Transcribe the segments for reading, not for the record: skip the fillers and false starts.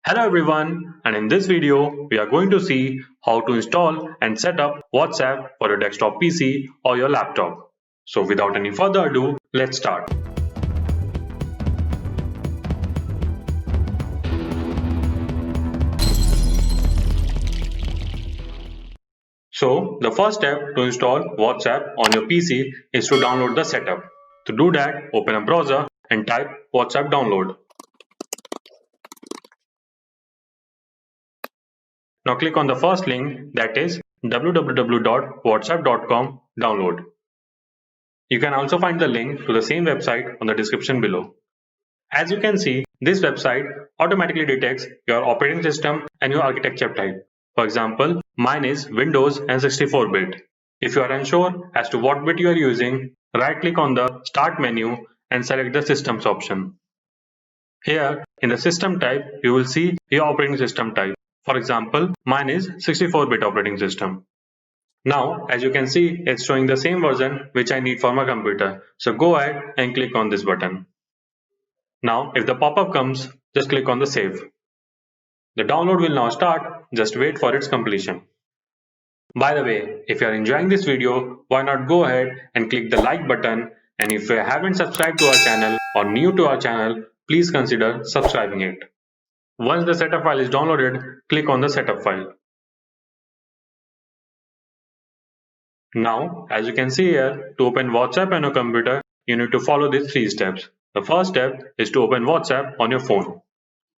Hello everyone, and in this video we are going to see how to install and set up WhatsApp for your desktop PC or your laptop. So without any further ado, let's start. So the first step to install WhatsApp on your PC is to download the setup. To do that, open a browser and type WhatsApp download. Now click on the first link, that is www.whatsapp.com download. You can also find the link to the same website on the description below. As you can see, this website automatically detects your operating system and your architecture type. For example, mine is Windows and 64-bit. If you are unsure as to what bit you are using, right-click on the Start menu and select the Systems option. Here, in the System type, you will see your operating system type. For example, mine is 64-bit operating system. Now, as you can see, it's showing the same version which I need for my computer. So go ahead and click on this button. Now, if the pop-up comes, just click on the Save. The download will now start, just wait for its completion. By the way, if you are enjoying this video, why not go ahead and click the like button, and if you haven't subscribed to our channel or new to our channel, please consider subscribing it. Once the setup file is downloaded, click on the setup file. Now, as you can see here, to open WhatsApp on your computer, you need to follow these 3 steps. The first step is to open WhatsApp on your phone.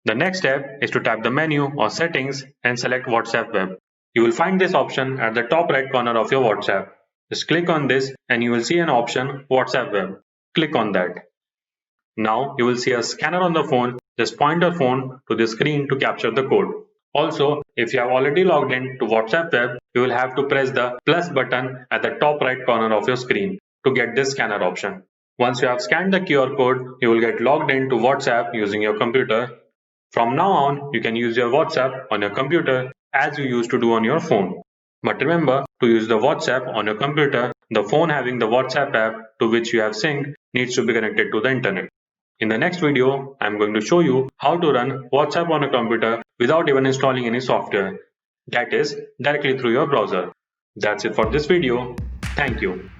The next step is to tap the menu or settings and select WhatsApp web. You will find this option at the top right corner of your WhatsApp. Just click on this and you will see an option WhatsApp web. Click on that. Now you will see a scanner on the phone. Just point your phone to the screen to capture the code. Also, if you have already logged in to WhatsApp web, you will have to press the plus button at the top right corner of your screen to get this scanner option. Once you have scanned the QR code, you will get logged into WhatsApp using your computer. From now on, you can use your WhatsApp on your computer as you used to do on your phone. But remember, to use the WhatsApp on your computer, the phone having the WhatsApp app to which you have synced needs to be connected to the internet. In the next video, I am going to show you how to run WhatsApp on a computer without even installing any software. That is, directly through your browser. That's it for this video. Thank you.